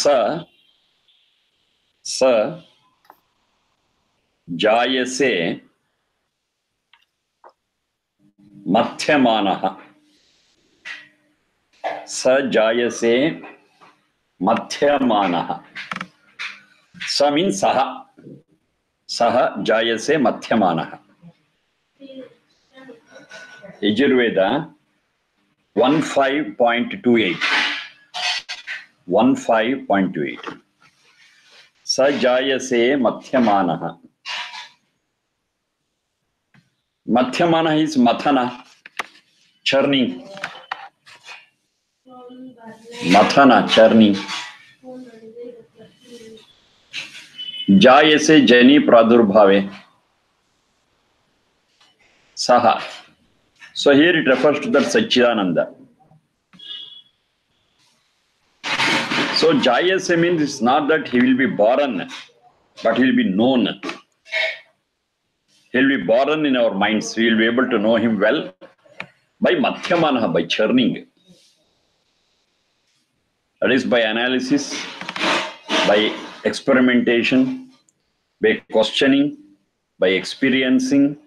Sa jayase madhyamanaha. Sa jayase madhyamanaha. Sa means saha. Saha jayase madhyamanaha. Yajurveda 15.28. 15.28. Sa jayase madhyamanaha. Madhyamana is mathana, churning. Mathana, churning. Jayase jani pradurbhave. Saha. So here it refers to that Satchidananda. So Jayase means it's not that he will be born, but he will be known. He will be born in our minds. We will be able to know him well by Madhyamanaha, by churning. That is by analysis, by experimentation, by questioning, by experiencing.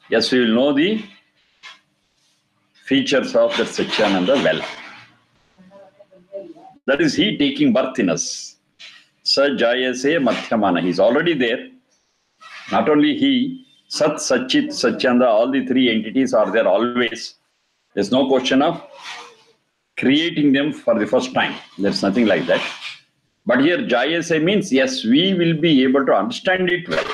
Yes, we will know the features of that Satchidananda well. That is he taking birth in us. Sa jayase madhyamana. He is already there. Not only he, Sat, Satchit, Satchanda, all the three entities are there always. There's no question of creating them for the first time. There's nothing like that. But here jayase means, yes, we will be able to understand it well.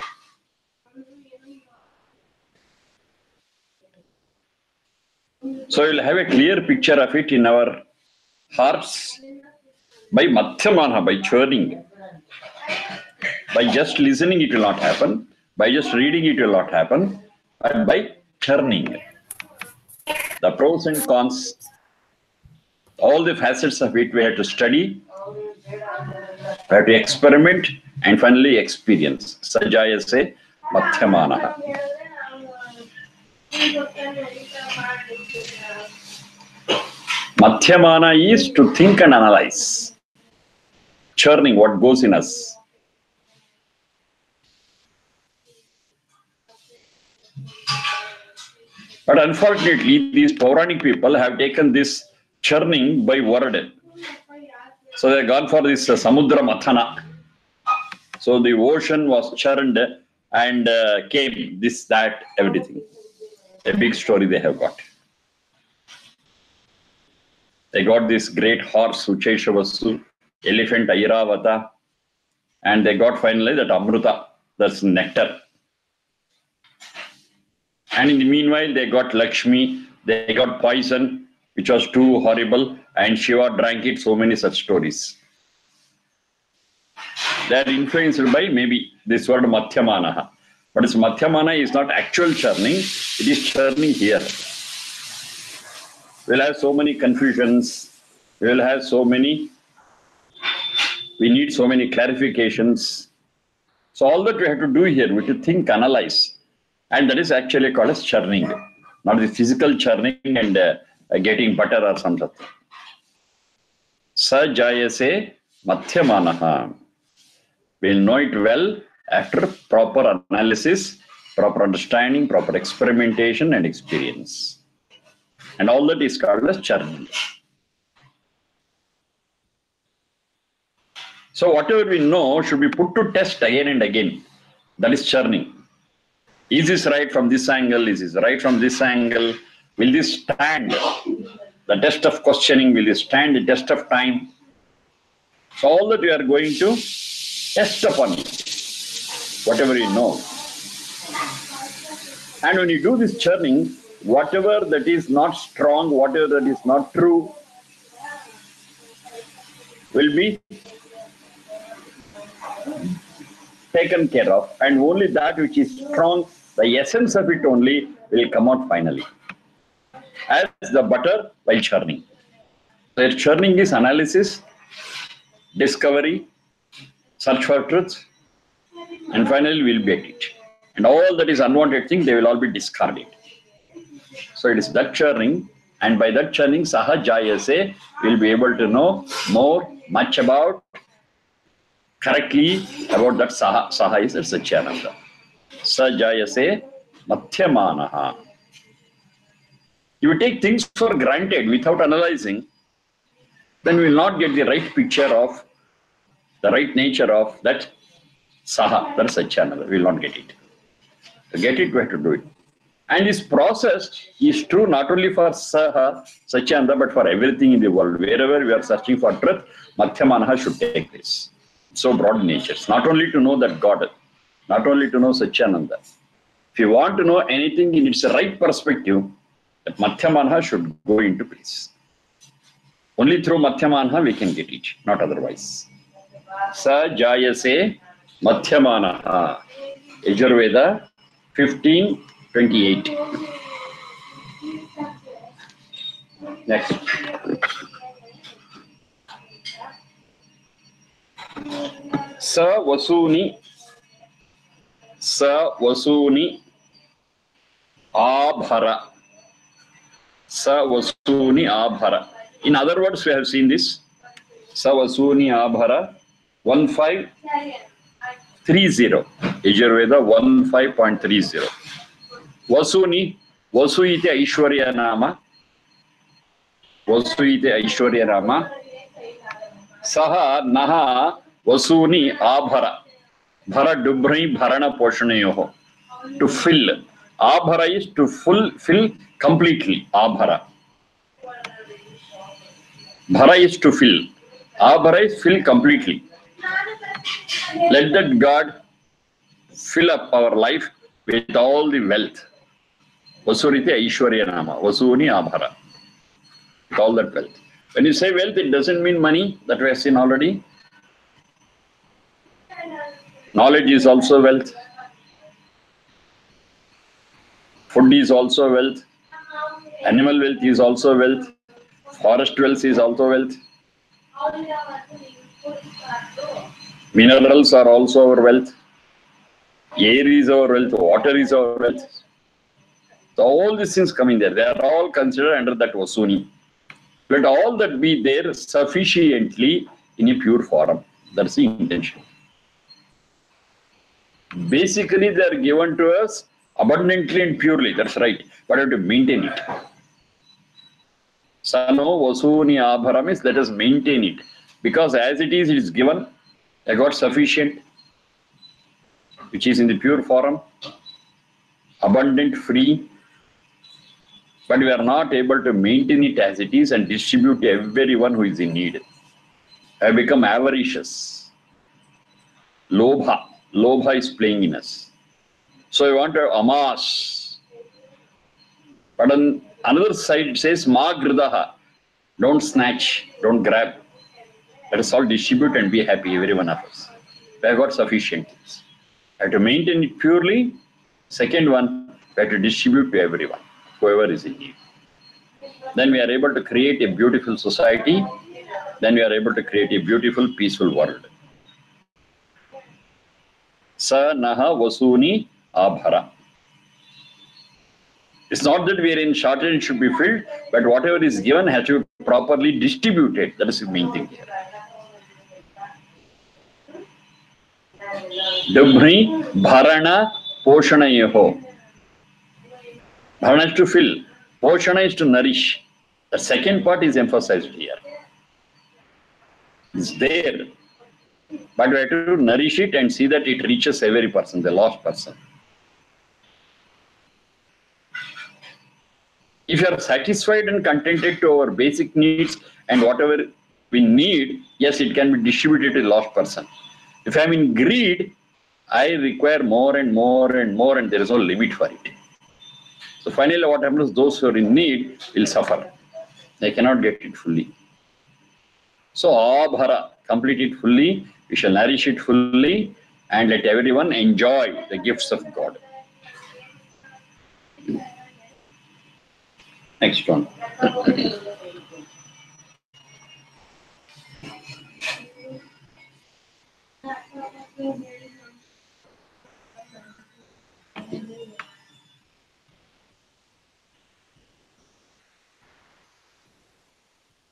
So we'll have a clear picture of it in our hearts by madhyamana, by churning. By just listening, it will not happen. By just reading, it will not happen. But by churning. The pros and cons, all the facets of it we have to study, we have to experiment, and finally experience. Sajayase madhyamanaha. Madhyamana is to think and analyze. Churning what goes in us. But unfortunately, these Puranic people have taken this churning by word. So they have gone for this Samudra Mathana. So the ocean was churned and came this, that, everything. A big story they have got. They got this great horse, Ucheshavasu, elephant Airavata, and they got finally that Amruta, that's nectar. And in the meanwhile, they got Lakshmi, they got poison, which was too horrible, and Shiva drank it, so many such stories. They are influenced by maybe this word Madhyamanaha. But this Madhyamana is not actual churning, it is churning here. We'll have so many confusions, we'll have so many, we need so many clarifications. So all that we have to do here, we have to think, analyze. And that is actually called as churning, not the physical churning and getting butter or something. Sa jayase madhyamanaha. We'll know it well after proper analysis, proper understanding, proper experimentation and experience. And all that is called as churning. So whatever we know should be put to test again and again. That is churning. Is this right from this angle? Is this right from this angle? Will this stand the test of questioning? Will this stand the test of time? So all that we are going to test upon whatever you know. And when you do this churning, whatever that is not strong, whatever that is not true, will be taken care of, and only that which is strong, the essence of it only will come out finally. As the butter while churning. So churning is analysis, discovery, search for truth, and finally we'll get it. And all that is unwanted thing, they will all be discarded. So it is that churning, and by that churning, Saha Jayase will be able to know more, much about, correctly about that Saha. Saha is Satchidananda. Sa Jayase Madhyamanaha. If you take things for granted without analyzing, then we will not get the right picture of the right nature of that Saha, that Satchidananda. We will not get it. To get it, we have to do it. And this process is true not only for Saha, Satchidananda, but for everything in the world. Wherever we are searching for truth, Madhyamanaha should take place. So broad nature. Not only to know that God, not only to know Satchidananda. If you want to know anything in its right perspective, that Madhyamanaha should go into place. Only through Madhyamanaha we can get it, not otherwise. Sa Jayase Madhyamanaha. Yajurveda 15:28. Next. Sa Vasuni Abhara. Sa Vasuni Abhara. In other words, we have seen this. Sa Vasuni Abhara 1530. Yajurveda 15.30. Vasuni, Vasu iti Aishwarya Nama. Vasu iti Aishwarya Nama. Saha Naha Vasuni Abhara. Bhara Dubhri Bharana Poshanayoho. To fill. Abhara is to fill completely. Abhara. Bhara is to fill. Abhara is fill completely. Let that God fill up our life with all the wealth. Vasuriti Aishwarya Nama. Vasuni Abhara. With all that wealth. When you say wealth, it doesn't mean money, that we have seen already. Knowledge is also wealth. Food is also wealth. Animal wealth is also wealth. Forest wealth is also wealth. Minerals are also our wealth. Air is our wealth. Water is our wealth. So all these things come in there. They are all considered under that Vasuni. Let all that be there sufficiently in a pure form. That's the intention. Basically, they are given to us abundantly and purely. That's right. But we have to maintain it. Sano Vasuni Abhara means let us maintain it. Because as it is given, I got sufficient, which is in the pure form, abundant, free. But we are not able to maintain it as it is and distribute to everyone who is in need. I have become avaricious. Lobha. Lobha is playing in us. So I want to amass. But on another side it says Ma Gridaha. Don't snatch, don't grab. Let us all distribute and be happy, every one of us. We have got sufficient things. I have to maintain it purely. Second one, we have to distribute to everyone, whoever is in need. Then we are able to create a beautiful society. Then we are able to create a beautiful, peaceful world. Sa Naha Vasuni Abhara. It's not that we are in shortage and should be filled, but whatever is given has to be properly distributed. That is the main thing here. Dubhri Bharana Poshanayeho. Bharana is to fill. Poshana is to nourish. The second part is emphasized here. It's there. But we have to nourish it and see that it reaches every person, the lost person. If you are satisfied and contented to our basic needs and whatever we need, yes, it can be distributed to the lost person. If I am in greed, I require more and more and more, and there is no limit for it. So finally, what happens? Those who are in need will suffer. They cannot get it fully. So Abhara, complete it fully. We shall nourish it fully, and let everyone enjoy the gifts of God. Next one.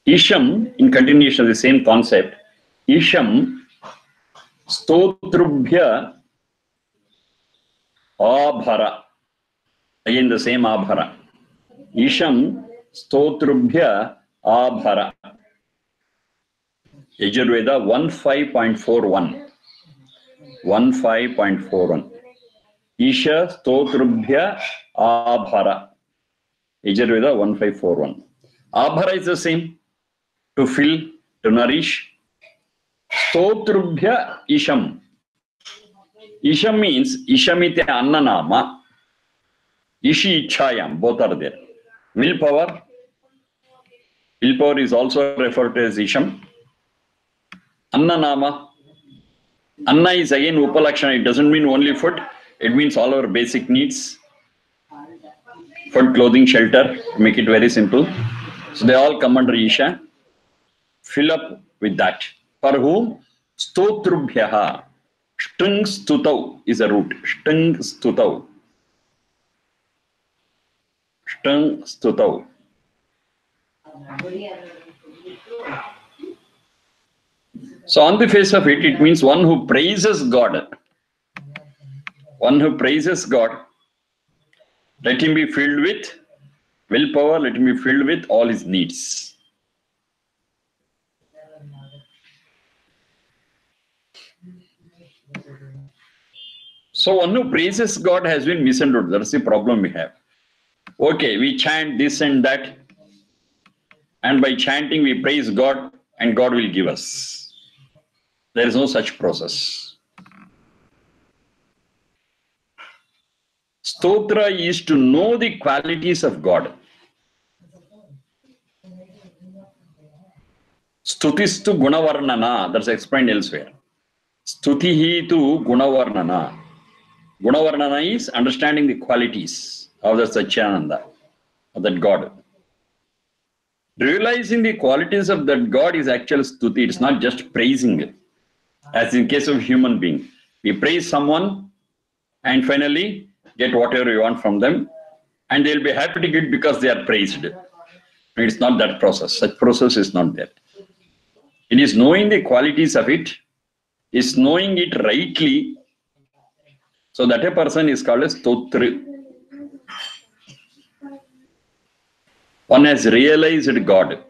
Isham, in continuation of the same concept, Isham Stotrubhya abhara. Again the same abhara. Isham stotrubhya abhara. Yajurveda 15.41. 15.41. Isha stotrubhya abhara. Yajurveda 1541. Abhara is the same. To fill, to nourish. Stotrubhya isham. Isham means Ishamite Annanama. Ishi Ichayam. Both are there. Willpower. Willpower is also referred to as Isham. Annanama. Anna is again Upalakshana. It doesn't mean only food. It means all our basic needs. Food, clothing, shelter. To make it very simple. So they all come under Isha. Fill up with that. For whom? Stotrubhyaha. Stung stutau is a root. Stung stutau. Stung stutau. So on the face of it, it means one who praises God. One who praises God. Let him be filled with willpower. Let him be filled with all his needs. So one who praises God has been misunderstood. That's the problem we have. Okay, we chant this and that. And by chanting, we praise God and God will give us. There is no such process. Stotra is to know the qualities of God. Stutistu gunavarnana. That's explained elsewhere. Stutihi tu gunavarnana. Gunavarnana is understanding the qualities of the Satchidananda, of that God. Realizing the qualities of that God is actual stuti. It's not just praising. As in case of human being. We praise someone and finally get whatever we want from them. And they'll be happy to get because they are praised. It's not that process. Such process is not there. It is knowing the qualities of it. Is knowing it rightly. So that a person is called as Stotri. One has realized God.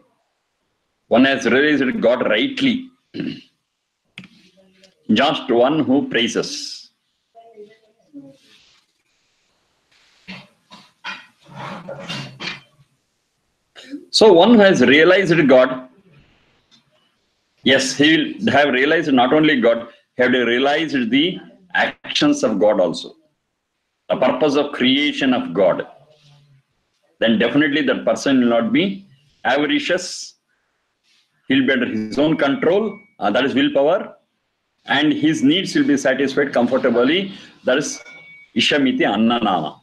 One has realized God rightly. Just one who praises. So one who has realized God, yes, he will have realized not only God, he have realized the actions of God also. The purpose of creation of God. Then definitely that person will not be avaricious. He'll be under his own control, that is willpower. And his needs will be satisfied comfortably. That is Ishamiti Annanama.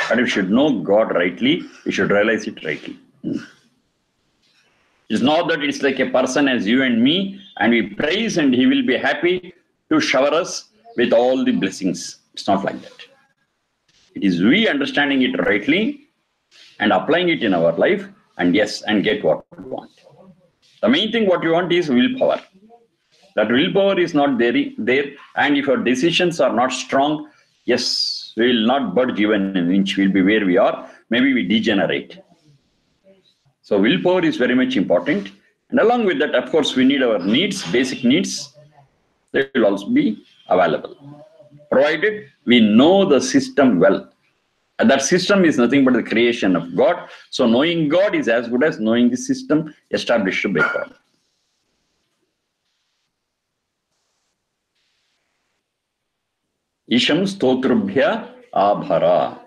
But we should know God rightly, we should realize it rightly. It's not that it's like a person as you and me, and we praise and he will be happy to shower us with all the blessings. It's not like that. It is we understanding it rightly and applying it in our life, and yes, and get what we want. The main thing what we want is willpower. That willpower is not there, and if our decisions are not strong, yes, we will not budge even an inch. We'll be where we are. Maybe we degenerate. So willpower is very much important. And along with that, of course, we need our needs, basic needs. They will also be available. Provided we know the system well. And that system is nothing but the creation of God. So knowing God is as good as knowing the system established by God. Isham stotrubhya abhara.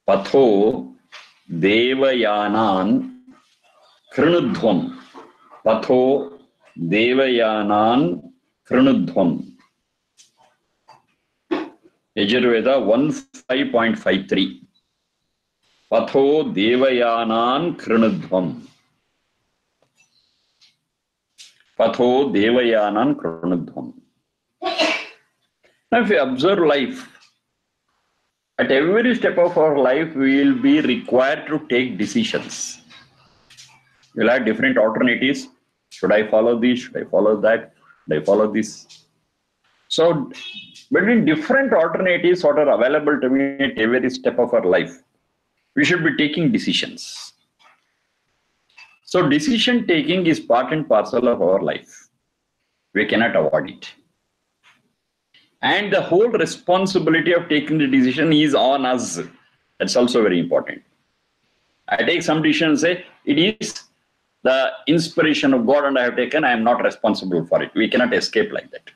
Patho devayanan krinudhvam. Patho devayanan krinudhvam. Yajurveda 15.53. Patho devayanan krinudhvam. Patho devayanan krinudhvam. Now, if you observe life, at every step of our life, we will be required to take decisions. We'll have different alternatives. Should I follow this? Should I follow that? Should I follow this? So, between different alternatives what are available to me at every step of our life, we should be taking decisions. So, decision taking is part and parcel of our life. We cannot avoid it. And the whole responsibility of taking the decision is on us. That's also very important. I take some decision and say, it is the inspiration of God and I have taken, I am not responsible for it. We cannot escape like that.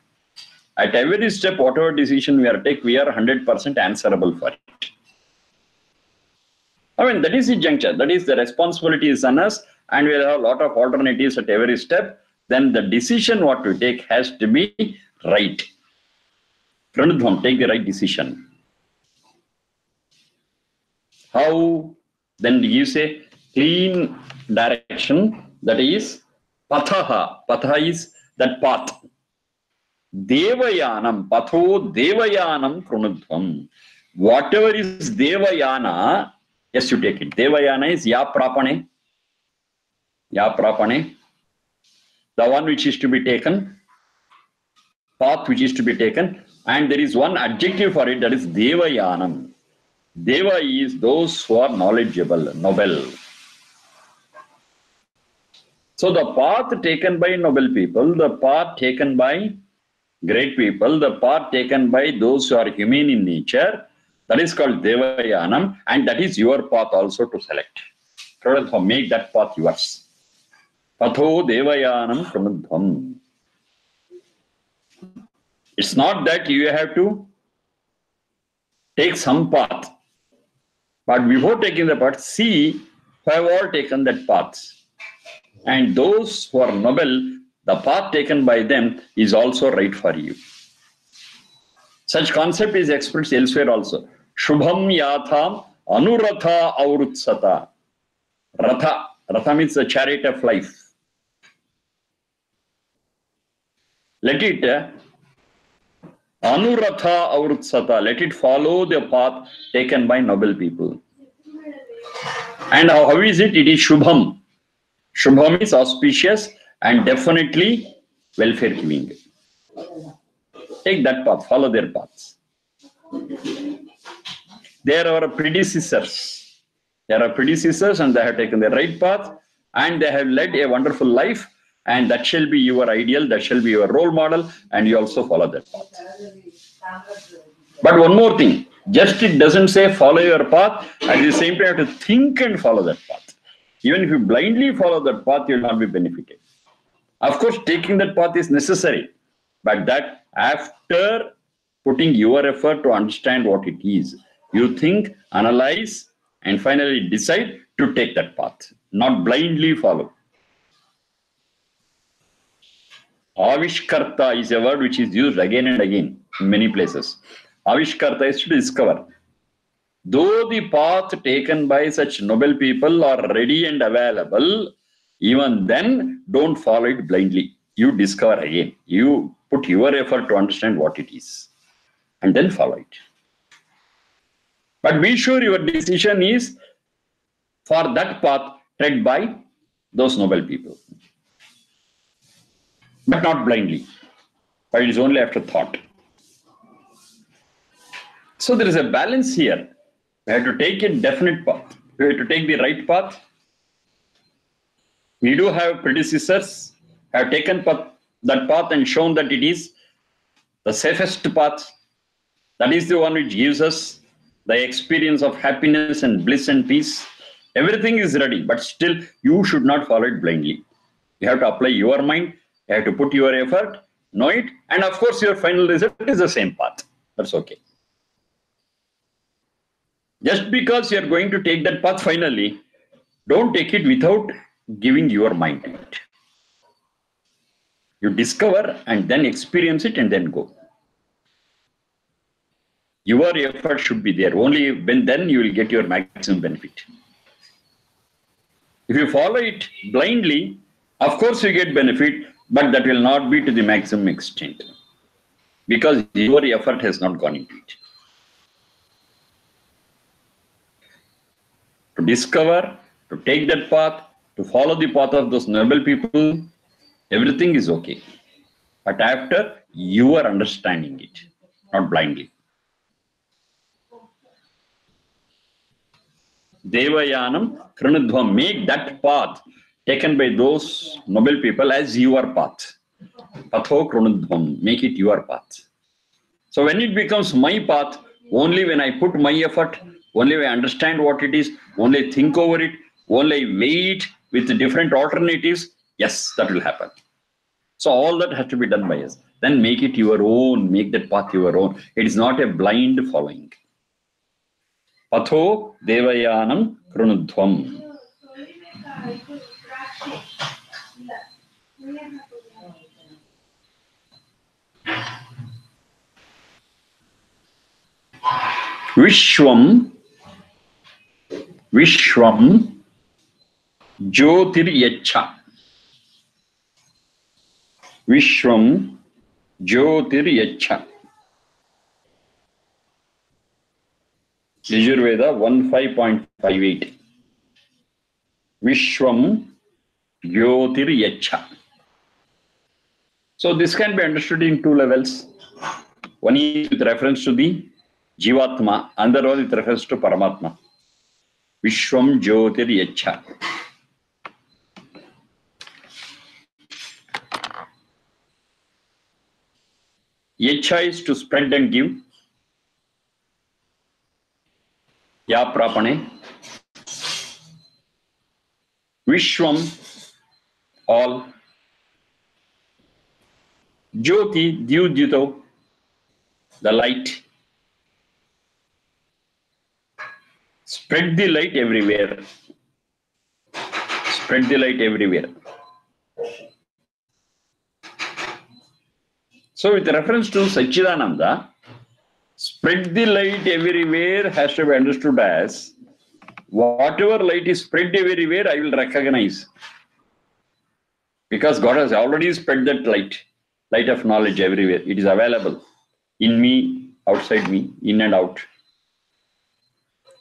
At every step, whatever decision we are taking, we are 100% answerable for it. I mean, that is the juncture. That is the responsibility is on us, and we have a lot of alternatives at every step. Then the decision what we take has to be right. Pranudhvam, take the right decision. How? Then you say clean direction, that is pathaha. Patha is that path. Devayanam, patho devayanam pranudhvam. Whatever is devayana, yes, you take it. Devayana is ya prapane. Ya prapane. The one which is to be taken. Path which is to be taken. And there is one adjective for it, that is devayanam. Deva is those who are knowledgeable, noble. So the path taken by noble people, the path taken by great people, the path taken by those who are humane in nature, that is called devayanam, and that is your path also to select. Make that path yours. Patho devayanam pranudhvam. It's not that you have to take some path, but before taking the path, see who have all taken that path. And those who are noble, the path taken by them is also right for you. Such concept is expressed elsewhere also. Shubham yatham anuratha aurutsata. Ratha. Ratha means the chariot of life. Let it anuratha aurutsata. Let it follow the path taken by noble people. And how is it? It is Shubham. Shubham is auspicious and definitely welfare giving. Take that path, follow their paths. They are our predecessors. They are our predecessors and they have taken the right path and they have led a wonderful life, and that shall be your ideal, that shall be your role model, and you also follow that path. But one more thing, just it doesn't say follow your path, at the same time you have to think and follow that path. Even if you blindly follow that path, you will not be benefited. Of course, taking that path is necessary, but that after putting your effort to understand what it is, you think, analyze, and finally decide to take that path, not blindly follow. Avishkarta is a word which is used again and again in many places. Avishkarta is to discover. Though the path taken by such noble people are ready and available, even then don't follow it blindly. You discover again. You put your effort to understand what it is and then follow it. But be sure your decision is for that path tread by those noble people. But not blindly. But it is only after thought. So there is a balance here. We have to take a definite path. We have to take the right path. We do have predecessors have taken that path and shown that it is the safest path. That is the one which gives us the experience of happiness and bliss and peace. Everything is ready, but still you should not follow it blindly. You have to apply your mind. You have to put your effort, know it, and of course your final result is the same path. That's okay. Just because you are going to take that path finally, don't take it without giving your mind to it. You discover and then experience it and then go. Your effort should be there. Only when then you will get your maximum benefit. If you follow it blindly, of course you get benefit, but that will not be to the maximum extent because your effort has not gone into it. To discover, to take that path, to follow the path of those noble people, everything is okay. But after you are understanding it, not blindly. Devayanam Kranudhvam, make that path taken by those noble people as your path. Patho Kranudhvam, make it your path. So when it becomes my path, only when I put my effort, only when I understand what it is, only think over it, only wait with different alternatives, yes, that will happen. So all that has to be done by us. Then make it your own, make that path your own. It is not a blind following. Patho Devayanam Kranudhvam. Vishwam Jyotiryacha. Vishwam Jyotiryacha. Yajurveda 15.58. Vishwam Jyotiryacha. So this can be understood in two levels. One is with reference to the Jivatma, another one with reference to Paramatma. Vishwam Jyotiryacha. Yacha is to spread and give. Ya Prapane. Vishwam, all. Jyoti, Dyudito, the light. Spread the light everywhere. Spread the light everywhere. So with reference to Satchidananda, spread the light everywhere has to be understood as whatever light is spread everywhere, I will recognize. Because God has already spread that light of knowledge everywhere. It is available in me, outside me, in and out.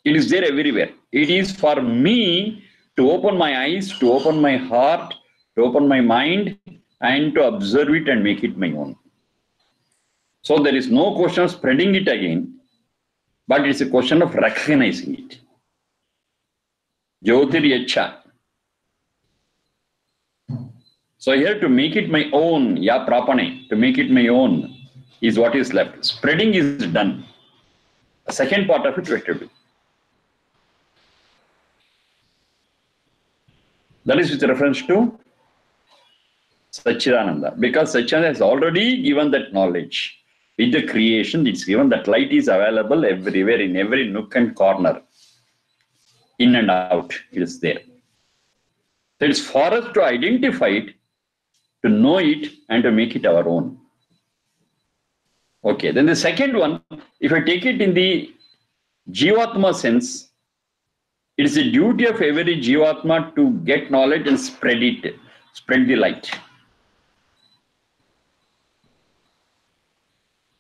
It is there everywhere. It is for me to open my eyes, to open my heart, to open my mind, and to observe it and make it my own. So there is no question of spreading it again, but it's a question of recognizing it. Jyotiryacha. So here to make it my own, ya prapane, to make it my own is what is left. Spreading is done. The second part of it we have to do. That is with reference to Satchidananda, because Satchidananda has already given that knowledge. With the creation, it's given that light is available everywhere, in every nook and corner. In and out, it is there. So it's for us to identify it, to know it, and to make it our own. Okay, then the second one, if I take it in the Jivatma sense, it is a duty of every Jivatma to get knowledge and spread it, spread the light.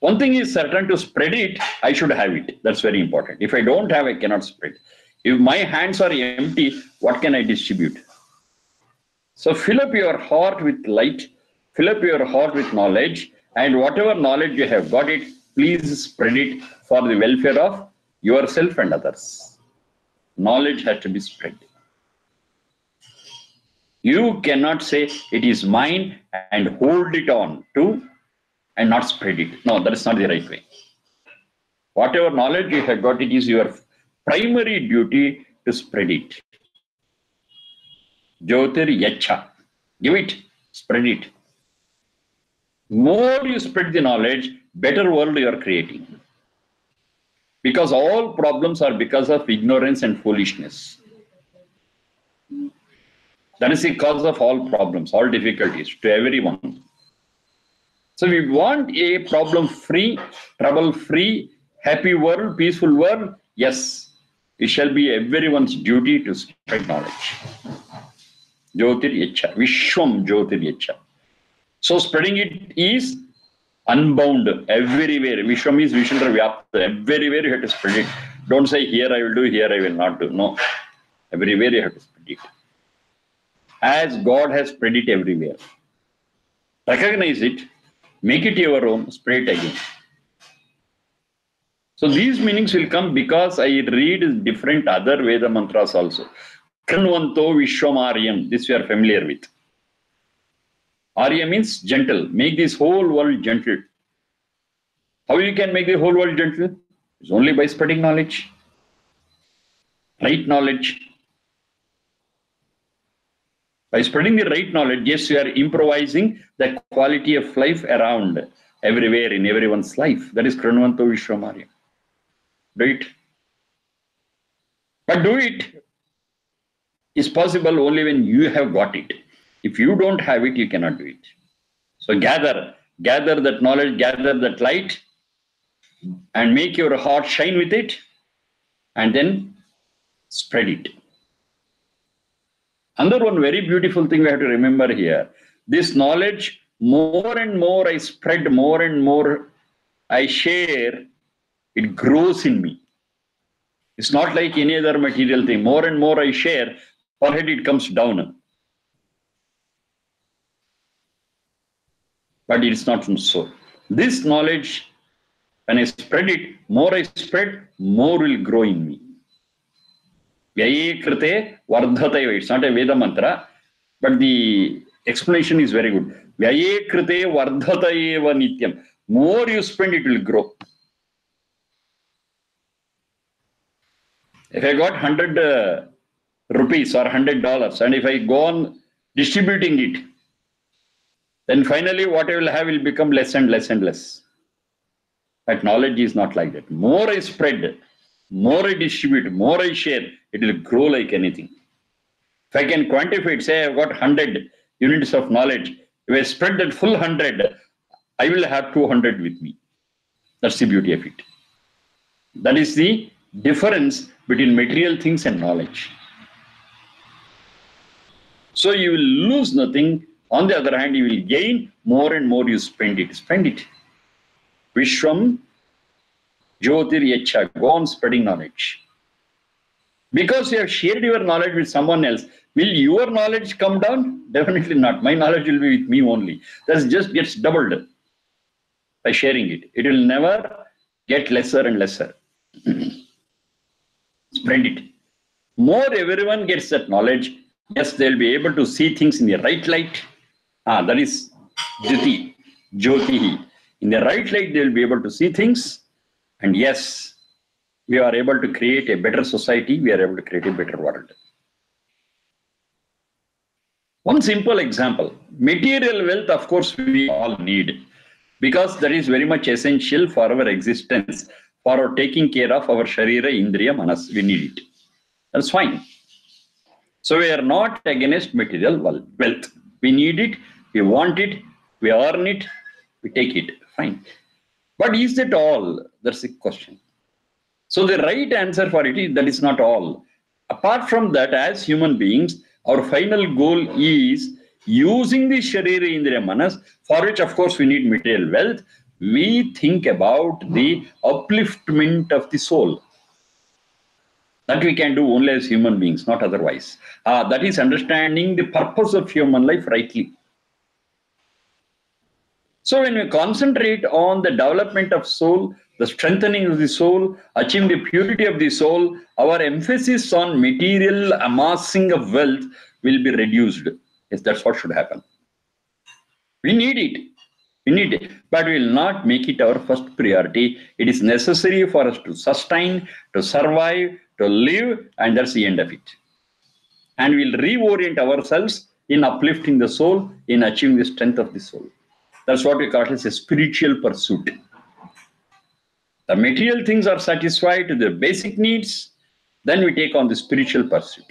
One thing is certain, to spread it, I should have it. That's very important. If I don't have, I cannot spread. If my hands are empty, what can I distribute? So fill up your heart with light, fill up your heart with knowledge, and whatever knowledge you have got it, please spread it for the welfare of yourself and others. Knowledge has to be spread. You cannot say it is mine and hold it on to and not spread it. No, that is not the right way. Whatever knowledge you have got, it is your primary duty to spread it. Jyotiryacha. Give it, spread it. More you spread the knowledge, better world you are creating. Because all problems are because of ignorance and foolishness. That is the cause of all problems, all difficulties to everyone. So we want a problem-free, trouble-free, happy world, peaceful world, yes, it shall be everyone's duty to spread knowledge. Jyotir Yacha, Vishwam Jyotir Yacha. So spreading it is unbound everywhere. Vishwam is Vishundra Vyapta. Everywhere you have to spread it. Don't say here I will do, here I will not do. No. Everywhere you have to spread it. As God has spread it everywhere. Recognize it, make it your own, spread it again. So these meanings will come because I read different other Veda mantras also. Kranvanto Vishwamaryam. This we are familiar with. Arya means gentle. Make this whole world gentle. How you can make the whole world gentle? It's only by spreading knowledge. Right knowledge. By spreading the right knowledge, yes, you are improvising the quality of life around, everywhere, in everyone's life. That is Kranvanto Vishwamarya. Do it. But do it is possible only when you have got it. If you don't have it, you cannot do it. So gather that knowledge, gather that light, and make your heart shine with it, and then spread it. Another one very beautiful thing we have to remember here. This knowledge, more and more I spread, more and more I share, it grows in me. It's not like any other material thing. More and more I share, forehead it comes down. But it's not so. This knowledge, when I spread it, more I spread, more will grow in me. Vyaye krite vardhataiva. It's not a Veda mantra, but the explanation is very good. Vyaye krite vardhataiva nityam. More you spend, it will grow. If I got 100 rupees or $100, and if I go on distributing it, then finally what I will have will become less and less and less. But knowledge is not like that. More I spread, more I distribute, more I share, it will grow like anything. If I can quantify it, say I've got 100 units of knowledge. If I spread that full 100, I will have 200 with me. That's the beauty of it. That is the difference between material things and knowledge. So you will lose nothing. On the other hand, you will gain more and more you spend it. Spend it. Vishwam Jyotir Yacha. Go on spreading knowledge. Because you have shared your knowledge with someone else, will your knowledge come down? Definitely not. My knowledge will be with me only. That just gets doubled by sharing it. It will never get lesser and lesser. Spread it. More everyone gets that knowledge, yes, they'll be able to see things in the right light. That is Jyotihi. In the right light, they'll be able to see things. And yes, we are able to create a better society. We are able to create a better world. One simple example. Material wealth, of course, we all need. Because that is very much essential for our existence. For our taking care of our Sharira, Indriya, Manas. We need it. That's fine. So we are not against material wealth. We need it, we want it, we earn it, we take it. Fine. But is that all? That's the question. So the right answer for it is that is not all. Apart from that, as human beings, our final goal is using the Sharira, Indriya, Manas, for which of course we need material wealth. We think about the upliftment of the soul. That we can do only as human beings, not otherwise. That is understanding the purpose of human life rightly. So when we concentrate on the development of soul, the strengthening of the soul, achieving the purity of the soul, our emphasis on material amassing of wealth will be reduced. Yes, that's what should happen. We need it. We need it. But we will not make it our first priority. It is necessary for us to sustain, to survive, to live, and that's the end of it. And we'll reorient ourselves in uplifting the soul, in achieving the strength of the soul. That's what we call as a spiritual pursuit. The material things are satisfied to their basic needs, then we take on the spiritual pursuit.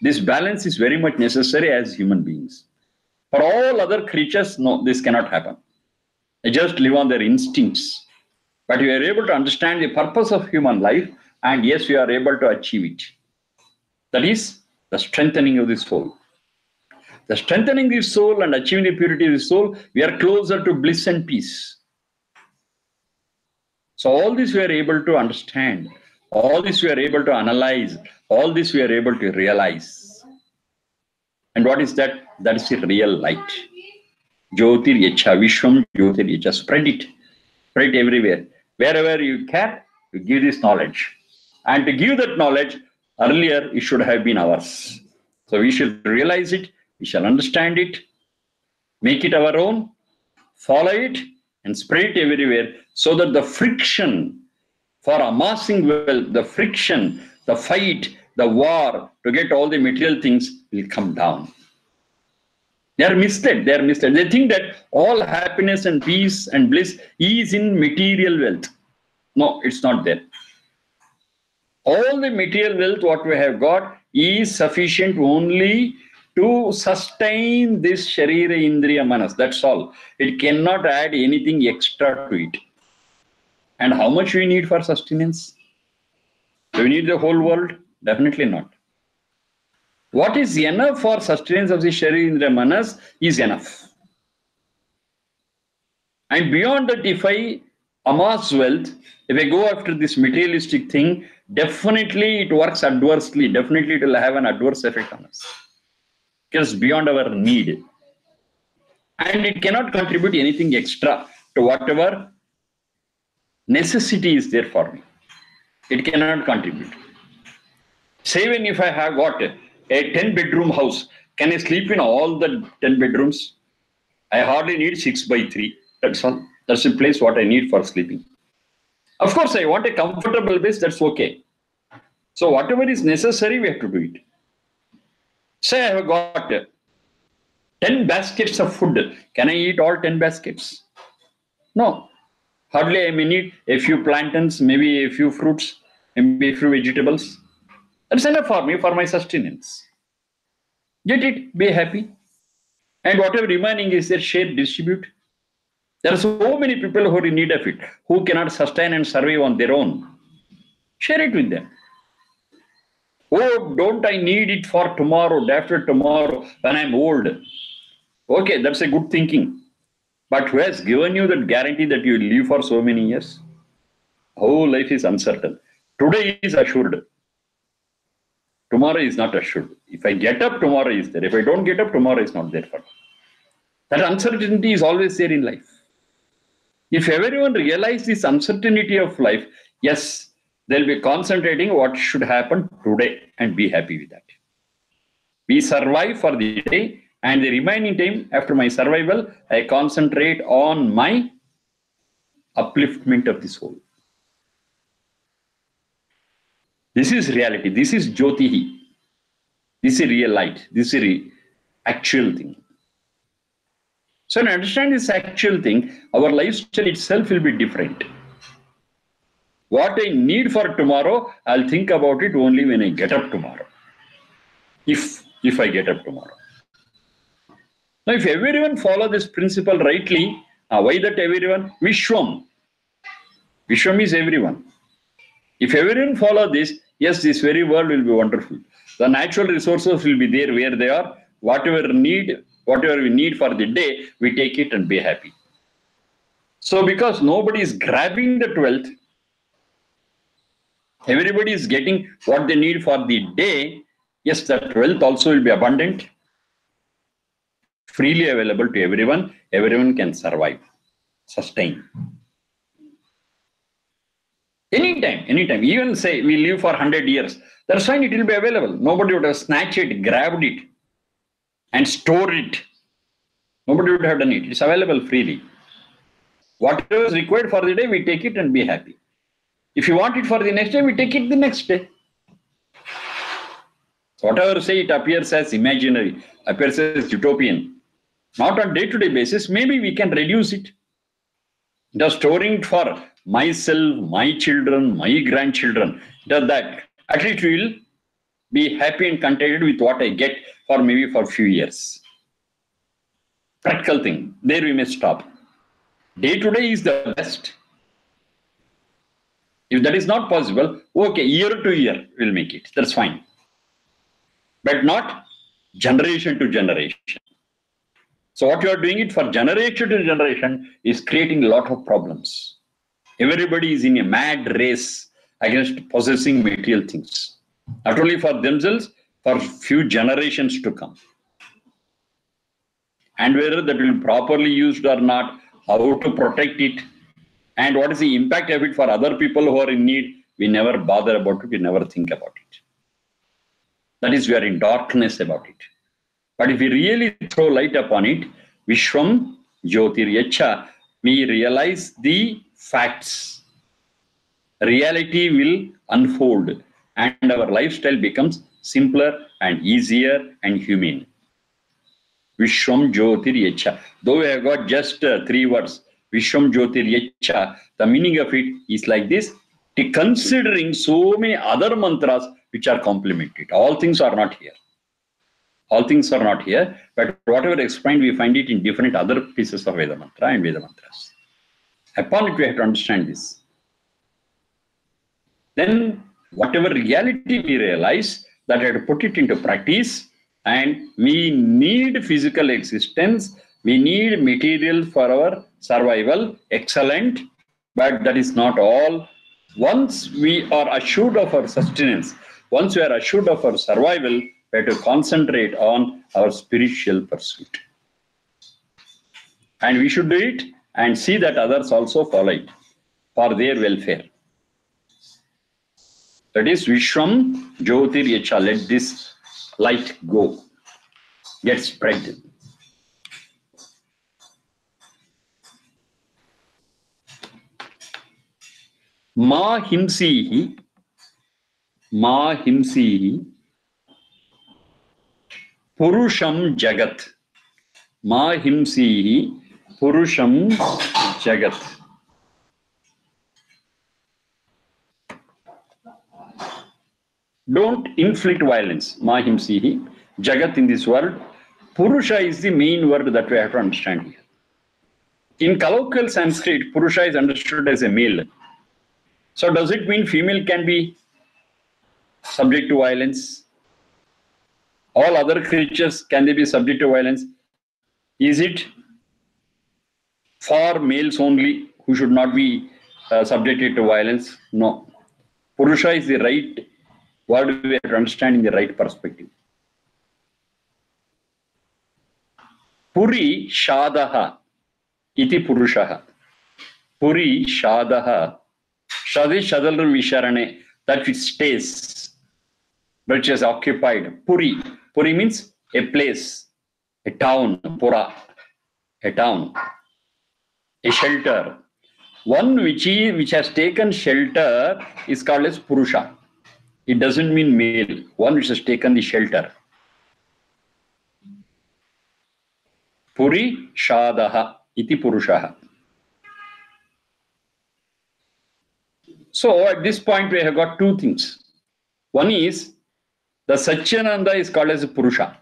This balance is very much necessary as human beings. For all other creatures, no, this cannot happen. They just live on their instincts. But we are able to understand the purpose of human life, and yes, we are able to achieve it. That is the strengthening of the soul. The strengthening the soul and achieving the purity of the soul, we are closer to bliss and peace. So all this we are able to understand. All this we are able to analyze. All this we are able to realize. And what is that? That is the real light. Jyotir Yacha Vishwam Jyotir Yacha. Spread it. Spread it everywhere. Wherever you can, you give this knowledge. And to give that knowledge, earlier it should have been ours. So we should realize it, we shall understand it, make it our own, follow it, and spread it everywhere so that the friction for amassing wealth, the friction, the fight, the war to get all the material things will come down. They are misled. They think that all happiness and peace and bliss is in material wealth. No, it's not there. All the material wealth what we have got is sufficient only to sustain this Sharira Indriya Manas. That's all. It cannot add anything extra to it. And how much we need for sustenance? Do we need the whole world? Definitely not. What is enough for sustenance of the Sharira Indriya Manas is enough. And beyond that, if I amass wealth, if I go after this materialistic thing, definitely it works adversely. Definitely it will have an adverse effect on us. Because beyond our need. And it cannot contribute anything extra to whatever necessity is there for me. It cannot contribute. Say when if I have got a 10-bedroom house, can I sleep in all the 10 bedrooms? I hardly need 6x3. That's all. That's the place what I need for sleeping. Of course, I want a comfortable base. That's okay. So whatever is necessary, we have to do it. Say I have got 10 baskets of food. Can I eat all 10 baskets? No. Hardly I may need a few plantains, maybe a few fruits, maybe a few vegetables. That's enough for me, for my sustenance. Get it, be happy. And whatever remaining is there, share, distribute. There are so many people who are in need of it, who cannot sustain and survive on their own. Share it with them. Oh, don't I need it for tomorrow, day after tomorrow, when I'm old? Okay, that's a good thinking. But who has given you that guarantee that you will live for so many years? Whole life is uncertain. Today is assured. Tomorrow is not assured. If I get up, tomorrow is there. If I don't get up, tomorrow is not there for me. That uncertainty is always there in life. If everyone realizes this uncertainty of life, yes, they'll be concentrating what should happen today and be happy with that. We survive for the day, and the remaining time after my survival, I concentrate on my upliftment of the soul. This is reality. This is Jyotihi. This is real light. This is the actual thing. So to understand this actual thing, our lifestyle itself will be different. What I need for tomorrow, I'll think about it only when I get up tomorrow. If I get up tomorrow. Now, if everyone follow this principle rightly, why that everyone? Vishwam. Vishwam is everyone. If everyone follow this, yes, this very world will be wonderful. The natural resources will be there where they are. Whatever we need for the day, we take it and be happy. So because nobody is grabbing that wealth, everybody is getting what they need for the day, yes, that wealth also will be abundant, freely available to everyone. Everyone can survive, sustain. Anytime. Even say we live for 100 years, that's fine, it will be available. Nobody would have snatched it, grabbed it, and stored it. Nobody would have done it. It's available freely. Whatever is required for the day, we take it and be happy. If you want it for the next day, we take it the next day. Whatever say it appears as imaginary, appears as utopian. Not on day-to-day basis, maybe we can reduce it. Just storing it for myself, my children, my grandchildren, does that. At least we will be happy and contented with what I get for maybe for a few years. Practical thing. There we may stop. Day to day is the best. If that is not possible, okay, year to year we'll make it. That's fine. But not generation to generation. So what you are doing it for generation to generation is creating a lot of problems. Everybody is in a mad race against possessing material things. Not only for themselves, for few generations to come. And whether that will be properly used or not, how to protect it, and what is the impact of it for other people who are in need, we never bother about it, we never think about it. That is, we are in darkness about it. But if we really throw light upon it, Vishwam Jyotiryacha, we realize the facts. Reality will unfold and our lifestyle becomes simpler and easier and humane. Vishwam Jyotiryacha. Though we have got just 3 words, Vishwam Jyotiryacha, the meaning of it is like this, considering so many other mantras which are complemented. All things are not here. All things are not here, but whatever explained, we find it in different other pieces of Veda mantra and Veda mantras. Upon it, we have to understand this. Then, whatever reality we realize, that we have to put it into practice, and we need physical existence, we need material for our survival, excellent, but that is not all. Once we are assured of our sustenance, once we are assured of our survival, we have to concentrate on our spiritual pursuit. And we should do it and see that others also follow it for their welfare. That is Vishwam Jyotiryacha. Let this light go, get spread. Ma himsihi purusham jagat. Ma himsihi purusham jagat. Don't inflict violence. Ma himsihi jagat in this world. Purusha is the main word that we have to understand here. In colloquial Sanskrit, Purusha is understood as a male. So does it mean female can be subject to violence? All other creatures, can they be subject to violence? Is it for males only who should not be subjected to violence? No. Purusha is the right word we have to understand in the right perspective. Puri shadaha iti purushaha. Puri shadaha. Shadi shadal visharane, that which stays, which is occupied. Puri. Puri means a place, a town, pura, a town, a shelter. One which has taken shelter is called as Purusha. It doesn't mean male. One which has taken the shelter. Puri shadaha iti purushaha. So at this point we have got 2 things. One is the Satchidananda is called as a Purusha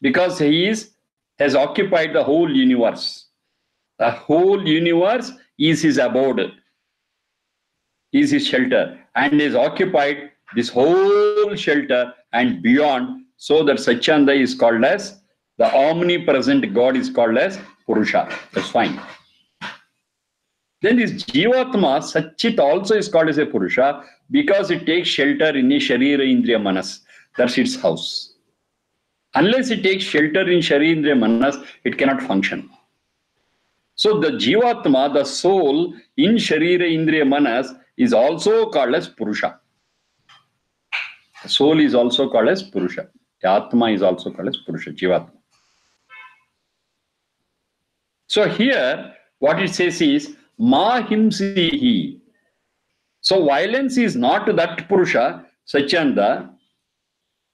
because he has occupied the whole universe. The whole universe is his abode, is his shelter, and is occupied this whole shelter and beyond, so that Satchidananda is called as the omnipresent God is called as Purusha. That's fine. Then this Jivatma, Satchit also is called as a Purusha because it takes shelter in a Sharira Indriya Manas. That's its house. Unless it takes shelter in Sharira Indriya Manas, it cannot function. So the Jivatma, the soul in Sharira Indriya Manas, is also called as Purusha. The soul is also called as Purusha. The Atma is also called as Purusha, Jivatma. So here, what it says is, Ma himsihi. So violence is not that Purusha, Satchidananda,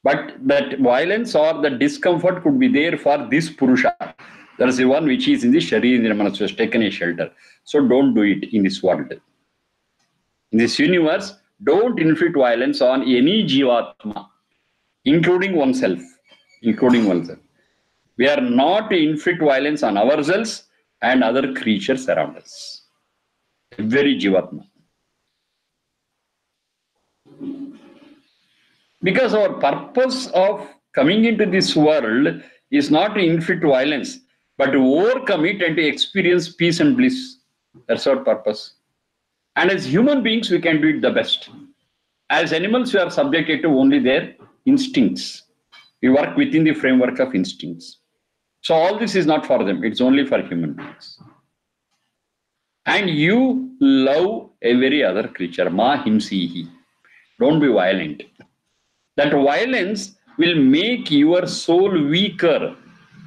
but that violence or the discomfort could be there for this Purusha. That is the one which is in the Sharira Indriya Manas, has taken a shelter. So don't do it in this world. In this universe, don't inflict violence on any Jivatma, including oneself. Including oneself. We are not to inflict violence on ourselves and other creatures around us. Very Jivatma. Because our purpose of coming into this world is not to inflict violence, but to overcome it and to experience peace and bliss. That's our purpose. And as human beings, we can do it the best. As animals, we are subjected to only their instincts. We work within the framework of instincts. So all this is not for them. It's only for human beings. And you love every other creature. Ma himsihi. Don't be violent. That violence will make your soul weaker.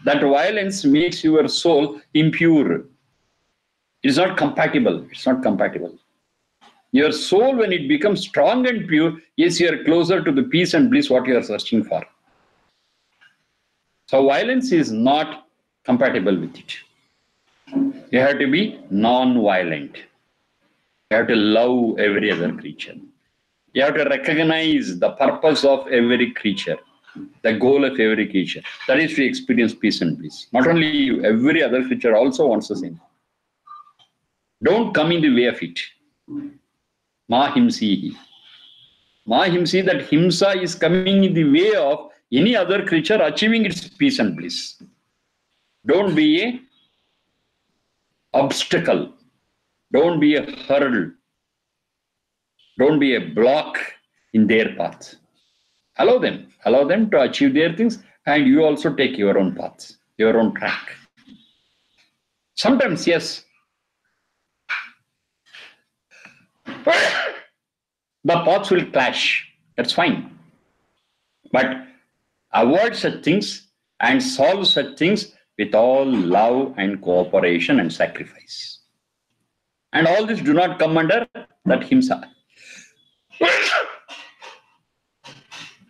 That violence makes your soul impure. It's not compatible. It's not compatible. Your soul, when it becomes strong and pure, yes, you are closer to the peace and bliss what you are searching for. So violence is not compatible with it. You have to be non-violent. You have to love every other creature. You have to recognize the purpose of every creature, the goal of every creature. That is to experience peace and bliss. Not only you, every other creature also wants the same. Don't come in the way of it. Ma himsihi. Ma himsi, that himsa is coming in the way of any other creature achieving its peace and bliss. Don't be a obstacle. Don't be a hurdle. Don't be a block in their path. Allow them to achieve their things, and you also take your own paths, your own track. Sometimes, yes, the paths will clash. That's fine. But avoid such things and solve such things with all love and cooperation and sacrifice. And all this do not come under that himsa.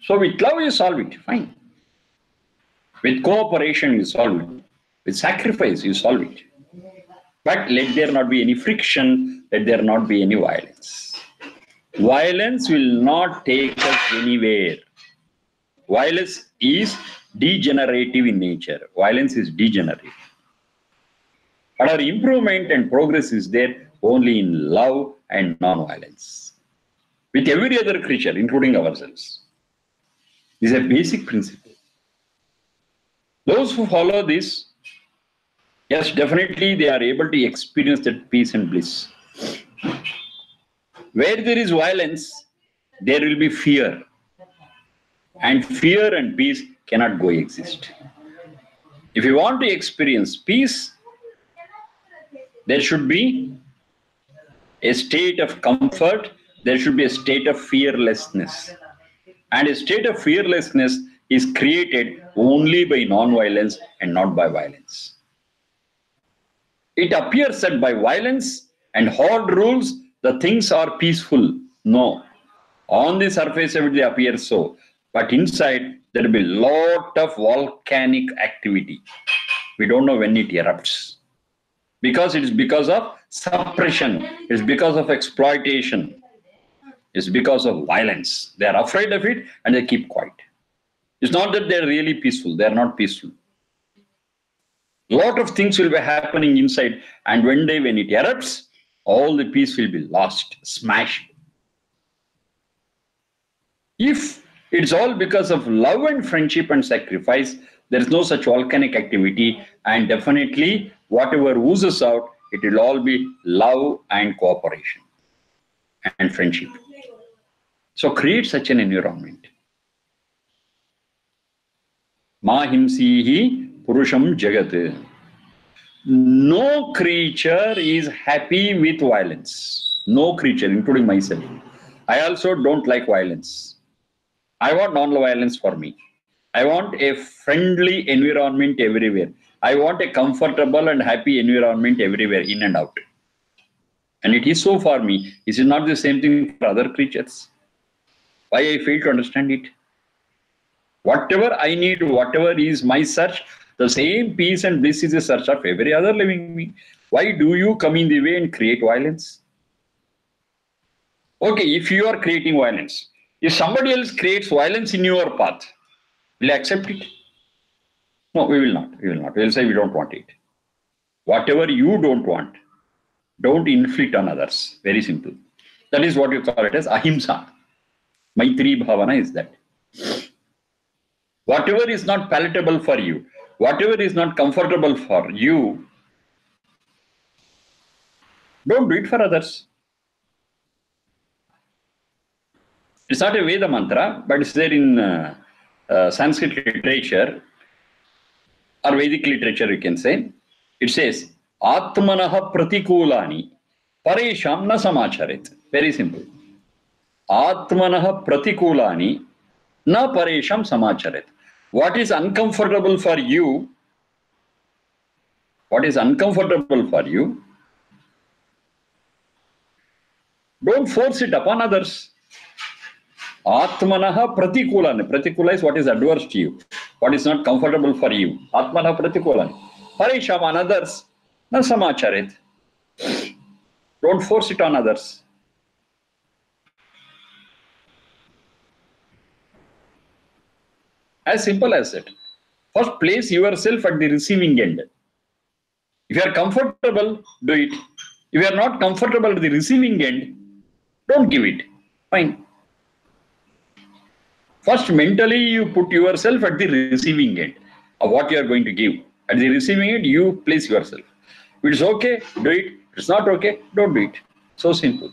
So with love you solve it, fine. With cooperation you solve it. With sacrifice you solve it. But let there not be any friction, let there not be any violence. Violence will not take us anywhere. Violence is degenerative in nature. Violence is degenerative. But our improvement and progress is there only in love and non-violence. With every other creature, including ourselves. This is a basic principle. Those who follow this, yes, definitely they are able to experience that peace and bliss. Where there is violence, there will be fear. And fear and peace cannot coexist. If you want to experience peace, there should be a state of comfort, there should be a state of fearlessness. And a state of fearlessness is created only by non-violence and not by violence. It appears that by violence and hard rules, the things are peaceful. No. On the surface of it, they appear so. But inside, there will be a lot of volcanic activity. We don't know when it erupts. Because it is because of suppression. It's because of exploitation. It's because of violence. They are afraid of it and they keep quiet. It's not that they're really peaceful. They're not peaceful. A lot of things will be happening inside, and when it erupts, all the peace will be lost, smashed. If it's all because of love and friendship and sacrifice, there is no such volcanic activity, and definitely whatever oozes out, it will all be love and cooperation and friendship. So create such an environment. Ma himsihi purusham jagat. No creature is happy with violence. No creature, including myself. I also don't like violence. I want non-violence for me. I want a friendly environment everywhere. I want a comfortable and happy environment everywhere, in and out. And it is so for me. Is it not the same thing for other creatures? Why I fail to understand it? Whatever I need, whatever is my search, the same peace and bliss is a search of every other living being. Why do you come in the way and create violence? Okay, if you are creating violence, if somebody else creates violence in your path, will you accept it? No, we will not. We will not. We will say we don't want it. Whatever you don't want, don't inflict on others. Very simple. That is what you call it as ahimsa. Maitri Bhavana is that. Whatever is not palatable for you, whatever is not comfortable for you, don't do it for others. It's not a Veda mantra, but it's there in Sanskrit literature or Vedic literature, you can say. It says, Atmanaha pratikulani paresham na samacharet. Very simple. Atmanaha pratikulani na paresham samacharet. What is uncomfortable for you, don't force it upon others. Atmanaha pratikulani. Pratikula is what is adverse to you, what is not comfortable for you. Atmanaha pratikulani. Paresham on others, na samacharet. Don't force it on others. As simple as that. First, place yourself at the receiving end. If you are comfortable, do it. If you are not comfortable at the receiving end, don't give it. Fine. First, mentally, you put yourself at the receiving end of what you are going to give. At the receiving end, you place yourself. If it's okay, do it. If it's not okay, don't do it. So simple.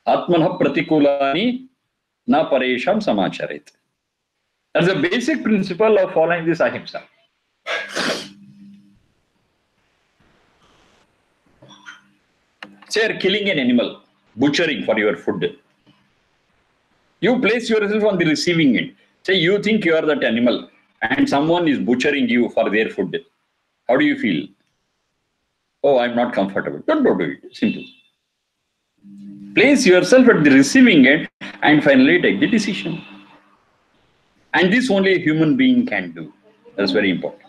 Atmanah pratikulani na paresham samacharet. That's the basic principle of following this ahimsa. Say you're killing an animal, butchering for your food. You place yourself on the receiving end. Say you think you are that animal and someone is butchering you for their food. How do you feel? Oh, I'm not comfortable. Don't do it. Simple. Place yourself at the receiving end and finally take the decision. And this only a human being can do. That's very important.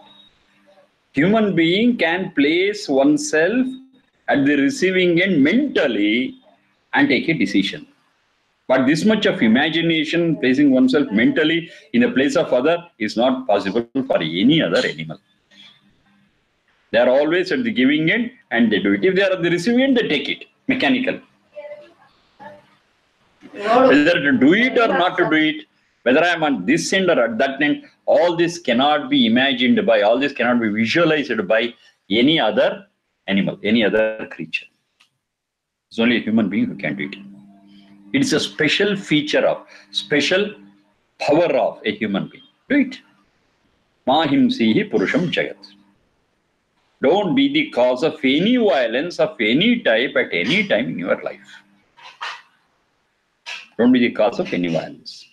Human being can place oneself at the receiving end mentally and take a decision. But this much of imagination, placing oneself mentally in the place of other, is not possible for any other animal. They are always at the giving end and they do it. If they are at the receiving end, they take it, mechanical. Whether to do it or not to do it, whether I am on this end or at that end, all this cannot be imagined by, all this cannot be visualized by any other animal, any other creature. It's only a human being who can do it. It's a special feature of, special power of a human being. Do it. Mahimsihi purusham jagat. Don't be the cause of any violence of any type at any time in your life. Don't be the cause of any violence.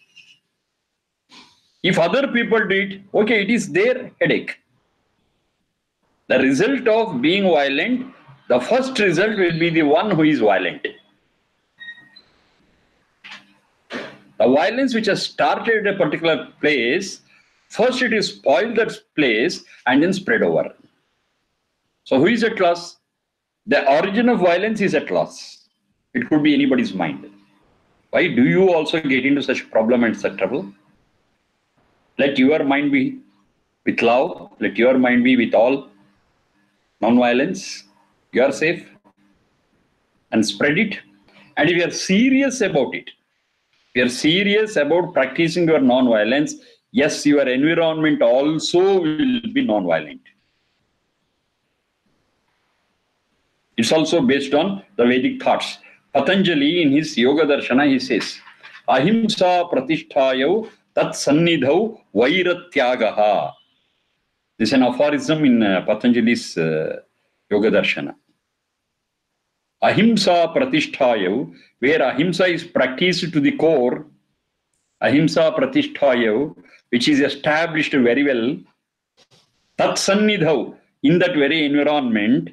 If other people do it, okay, it is their headache. The result of being violent, the first result will be the one who is violent. The violence which has started at a particular place, first it is spoiled that place and then spread over. So who is at loss? The origin of violence is at loss. It could be anybody's mind. Why do you also get into such problem and such trouble? Let your mind be with love. Let your mind be with all non-violence. You are safe. And spread it. And if you are serious about it, if you are serious about practicing your non-violence, yes, your environment also will be non-violent. It's also based on the Vedic thoughts. Patanjali, in his Yoga Darshana, he says, Ahimsa pratishthayav tat sannidhav vairatyagaha. This is an aphorism in Patanjali's Yoga Darshana. Ahimsa pratishthayav, where ahimsa is practiced to the core, ahimsa pratishthayav, which is established very well, tat sannidhav, in that very environment,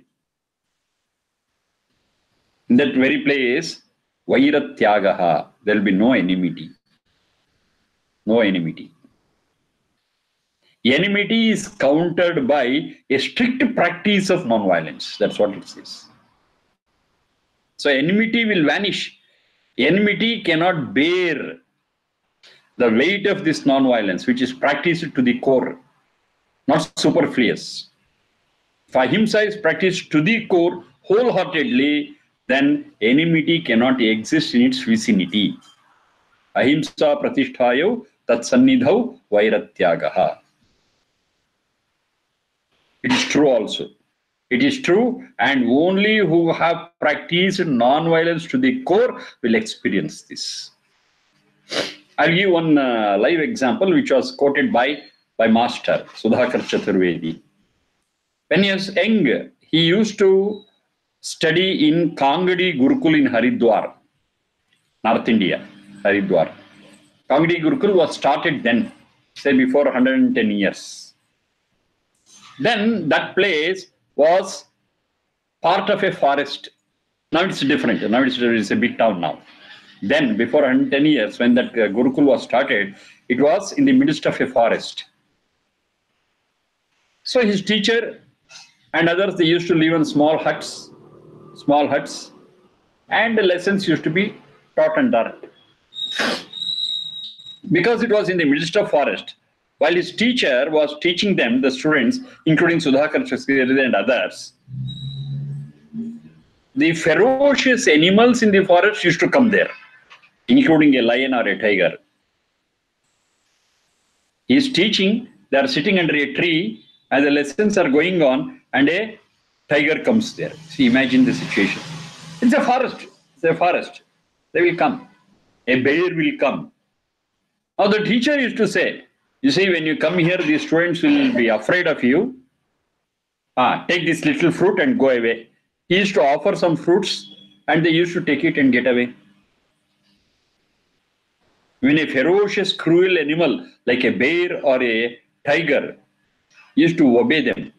in that very place, vairatyagaha, there will be no enmity. No enmity. Enmity is countered by a strict practice of non-violence. That's what it says. So enmity will vanish. Enmity cannot bear the weight of this non-violence, which is practiced to the core, not superfluous. If ahimsa is practiced to the core wholeheartedly, then enmity cannot exist in its vicinity. ahimsa pratishthayo tat sannidhau vairatyagaha. It is true also. It is true, and only who have practiced non-violence to the core will experience this. I'll give one live example which was quoted by Master Sudhakara Chaturvedi. When he was young, he used to study in Kangadi Gurukul in Haridwar, North India, Haridwar. Kangadi Gurukul was started then, say before 110 years. Then that place was part of a forest. Now it's different. Now it's a big town now. Then, before 110 years, when that Gurukul was started, it was in the midst of a forest. So his teacher and others, they used to live in small huts, and the lessons used to be taught and done. Because it was in the midst of forest, while his teacher was teaching them, the students, including Sudhakara Sharma and others, the ferocious animals in the forest used to come there, including a lion or a tiger. He is teaching, they are sitting under a tree, and the lessons are going on, and a tiger comes there. See, imagine the situation. It's a forest. It's a forest. They will come. A bear will come. Now the teacher used to say, you see, when you come here, the students will be afraid of you. Take this little fruit and go away. He used to offer some fruits, and they used to take it and get away. When a ferocious, cruel animal like a bear or a tiger used to obey them,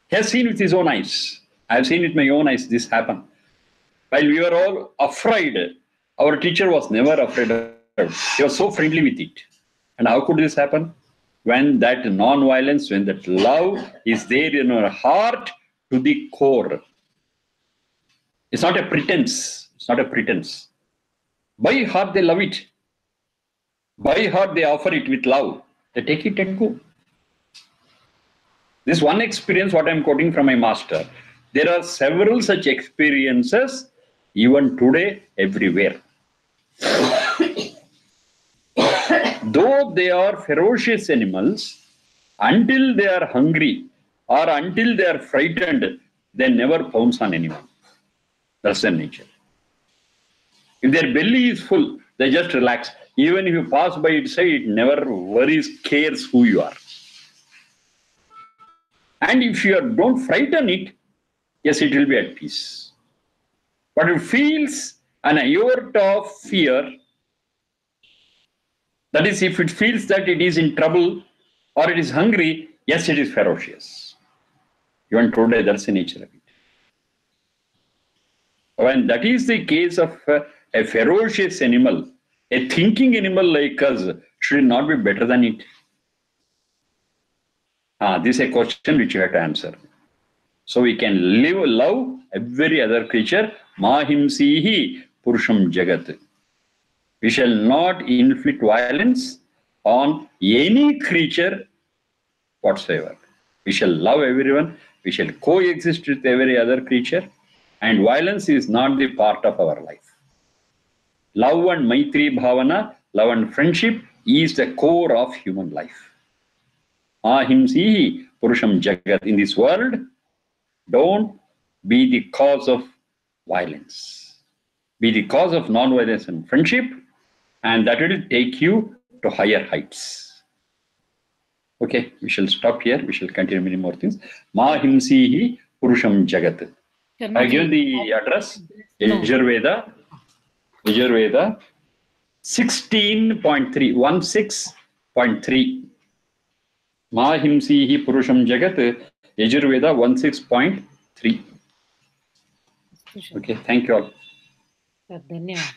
he has seen with his own eyes. I have seen with my own eyes this happen. While we were all afraid, our teacher was never afraid of it. He was so friendly with it. And how could this happen? When that non-violence, when that love is there in our heart to the core. It's not a pretense. It's not a pretense. By heart they love it. By heart they offer it with love. They take it and go. This one experience, what I'm quoting from my master, there are several such experiences even today everywhere. Though they are ferocious animals, until they are hungry or until they are frightened, they never pounce on anyone. That's their nature. If their belly is full, they just relax. Even if you pass by its side, it never worries, cares who you are. And if you don't frighten it, yes, it will be at peace. But it feels an iota of fear, that is, if it feels that it is in trouble or it is hungry, yes, it is ferocious. Even today, that's the nature of it. When that is the case of a ferocious animal, a thinking animal like us should not be better than it. This is a question which you have to answer. So we can love every other creature. Mahimsihi purusham jagat. We shall not inflict violence on any creature whatsoever. We shall love everyone. We shall coexist with every other creature. And violence is not the part of our life. Love and Maitri Bhavana, love and friendship is the core of human life. Ahimsihi Purusham Jagat. In this world, don't be the cause of violence. Be the cause of non-violence and friendship, and that will take you to higher heights. Okay, we shall stop here. We shall continue many more things. Mahimsihi Purusham Jagat. I give the address. Yajurveda 16.3, 16.3. Mahimsihi Purusham Jagat, Yajurveda 16.3. Okay, thank you all. धन्यवाद.